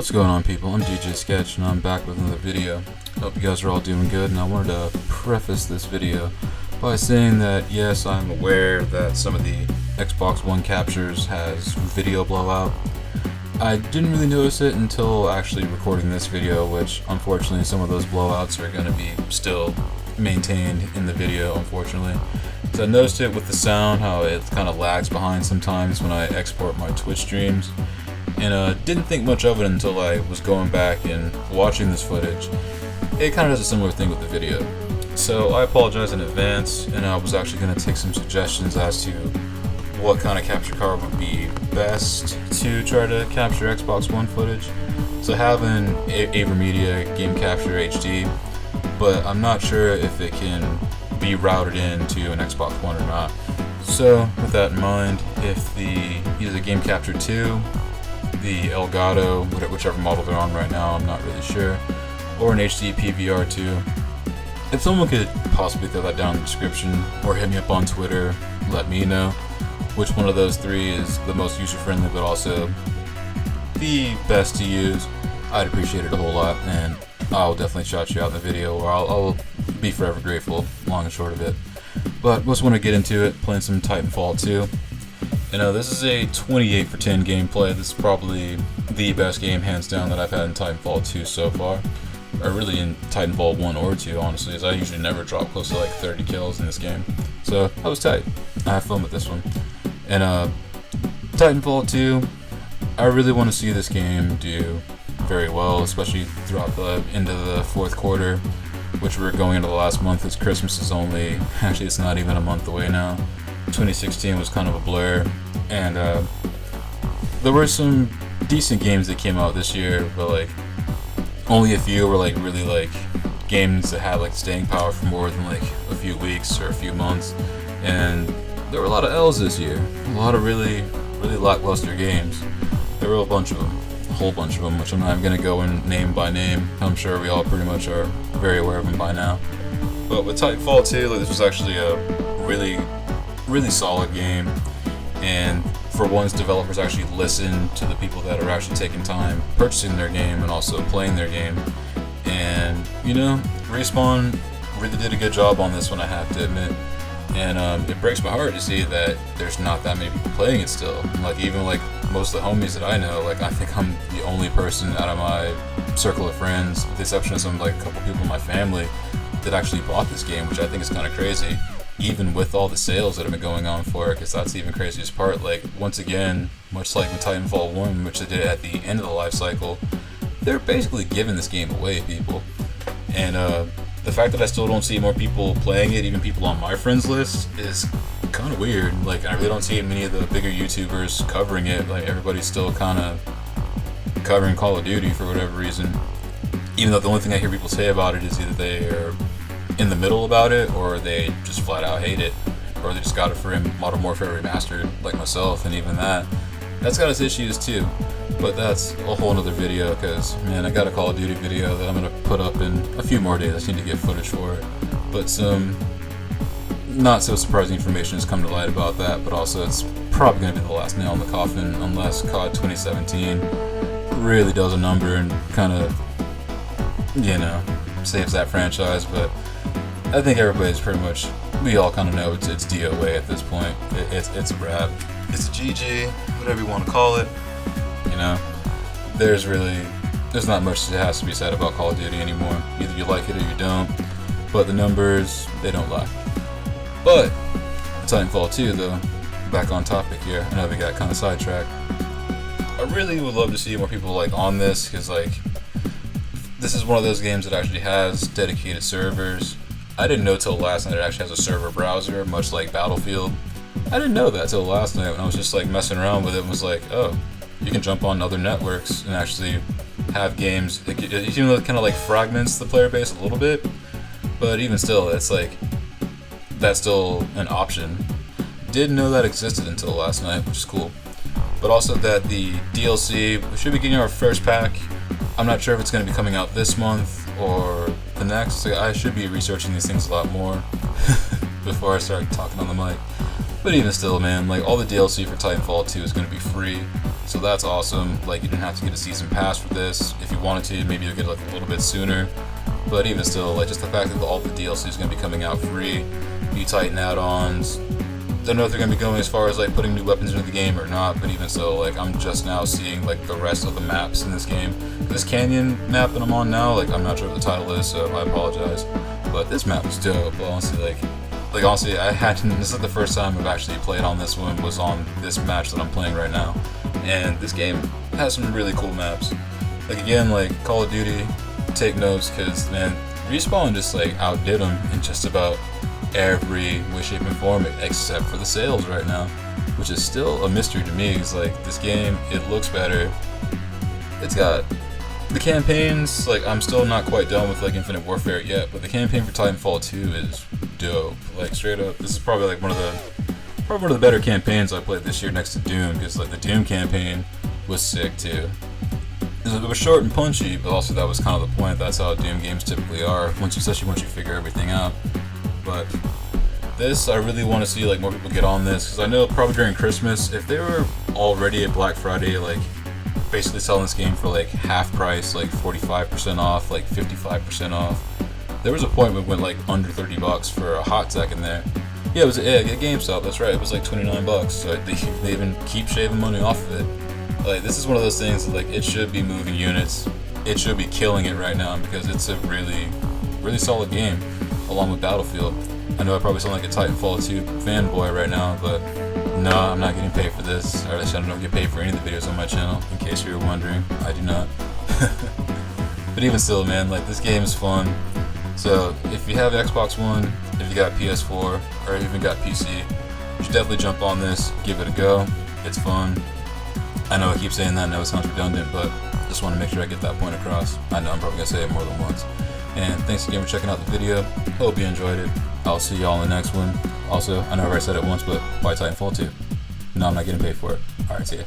What's going on, people? I'm DJ Sketch and I'm back with another video. Hope you guys are all doing good, and I wanted to preface this video by saying that yes, I'm aware that some of the Xbox One captures has video blowout. I didn't really notice it until actually recording this video, which unfortunately some of those blowouts are going to be still maintained in the video, unfortunately. So I noticed it with the sound, how it kind of lags behind sometimes when I export my Twitch streams. And didn't think much of it until I was going back and watching this footage. It kind of does a similar thing with the video. So I apologize in advance, and I was actually going to take some suggestions as to what kind of capture card would be best to try to capture Xbox One footage. So I have an AverMedia Game Capture HD, but I'm not sure if it can be routed into an Xbox One or not. So with that in mind, if either the Game Capture 2, the Elgato, whichever model they're on right now, I'm not really sure, or an HD PVR 2. If someone could possibly throw that down in the description or hit me up on Twitter, let me know which one of those three is the most user-friendly but also the best to use, I'd appreciate it a whole lot, and I'll definitely shout you out in the video, or I'll be forever grateful, long and short of it. But just want to get into it, playing some Titanfall 2. This is a 28 for 10 gameplay. This is probably the best game, hands down, that I've had in Titanfall 2 so far. Or really in Titanfall 1 or 2, honestly, as I usually never drop close to like 30 kills in this game. So, I was tight. I have fun with this one. And Titanfall 2, I really want to see this game do very well, especially throughout the end of the fourth quarter, which we're going into the last month, as Christmas is only, actually it's not even a month away now. 2016 was kind of a blur, and there were some decent games that came out this year, but like only a few were like really like games that had like staying power for more than like a few weeks or a few months. And there were a lot of L's this year, a lot of really lackluster games. There were a bunch of them, a whole bunch of them, which I'm not even gonna go in name by name. I'm sure we all pretty much are very aware of them by now. But with Titanfall 2, like, this was actually a really solid game, and for once, developers actually listen to the people that are actually taking time purchasing their game and also playing their game. And Respawn really did a good job on this one, I have to admit. And it breaks my heart to see that there's not that many people playing it still. Like, even like most of the homies that I know, like, I think I'm the only person out of my circle of friends, with the exception of some like a couple people in my family, that actually bought this game, which I think is kind of crazy. Even with all the sales that have been going on for it, because that's the even craziest part. Like, once again, much like with Titanfall 1, which they did at the end of the life cycle, they're basically giving this game away, people. And the fact that I still don't see more people playing it, even people on my friends list, is kind of weird. Like, I really don't see many of the bigger YouTubers covering it. Like, everybody's still kind of covering Call of Duty for whatever reason. Even though the only thing I hear people say about it is either they are in the middle about it, or they just flat out hate it, or they just got it for Modern Warfare Remastered, like myself, and even that's got its issues too. But that's a whole nother video, because man, I got a Call of Duty video that I'm gonna put up in a few more days. I just need to get footage for it. But some not so surprising information has come to light about that, but also it's probably gonna be the last nail in the coffin unless COD 2017 really does a number and kind of saves that franchise. But I think everybody's pretty much, we all kind of know it's DOA at this point. It's a wrap. It's a GG, whatever you want to call it. There's not much that has to be said about Call of Duty anymore. Either you like it or you don't. But the numbers, they don't lie. But Titanfall 2, though, back on topic here. I know we got kind of sidetracked. I really would love to see more people like on this, because like this is one of those games that actually has dedicated servers. I didn't know till last night it actually has a server browser, much like Battlefield. I didn't know that till last night when I was just like messing around with it and was like, oh, you can jump on other networks and actually have games. Even though it kind of like fragments the player base a little bit, but even still, it's like, that's still an option. Didn't know that existed until last night, which is cool. But also that the DLC, we should be getting our first pack. I'm not sure if it's going to be coming out this month or the next. I should be researching these things a lot more before I start talking on the mic. But even still, man, like, all the DLC for Titanfall 2 is going to be free. So that's awesome. Like, you didn't have to get a season pass for this. If you wanted to, maybe you'll get like a little bit sooner. But even still, like, just the fact that all the DLC is going to be coming out free, new Titan add-ons. Don't know if they're going to be going as far as like putting new weapons into the game or not, but even so, like, I'm just now seeing like the rest of the maps in this game. This canyon map that I'm on now, like, I'm not sure what the title is, so I apologize. But this map is dope. Honestly, like honestly, this is the first time I've actually played on this one, was on this match that I'm playing right now. And this game has some really cool maps. Like, again, like Call of Duty, take notes, because, man, Respawn just like outdid them in just about every way, shape, and form except for the sales right now, which is still a mystery to me. Because like, this game, it looks better. It's got the campaigns. Like, I'm still not quite done with like Infinite Warfare yet, but the campaign for Titanfall 2 is dope. Like, straight up, this is probably like one of the better campaigns I played this year next to Doom, because like the Doom campaign was sick too. It was short and punchy, but also that was kind of the point. That's how Doom games typically are, especially once you figure everything out. But this, I really want to see like more people get on this, because I know probably during Christmas, if they were already at Black Friday, like basically selling this game for like half price, like 45% off, like 55% off, there was a point when it went like under $30 for a hot second there. Yeah, it was at GameStop, that's right, it was like $29, so they even keep shaving money off of it. Like, this is one of those things that, like, it should be moving units, it should be killing it right now, because it's a really, really solid game, along with Battlefield. I know I probably sound like a Titanfall 2 fanboy right now, but no, I'm not getting paid for this, or I don't get paid for any of the videos on my channel, in case you were wondering. I do not. But even still, man, like, this game is fun. So if you have Xbox One, if you got PS4, or even got PC, you should definitely jump on this, give it a go. It's fun. I know I keep saying that, I know it sounds redundant, but just want to make sure I get that point across. I know I'm probably going to say it more than once. And thanks again for checking out the video. Hope you enjoyed it. I'll see y'all in the next one. Also, I know I already said it once, but buy Titanfall 2. No, I'm not getting paid for it. Alright, see ya.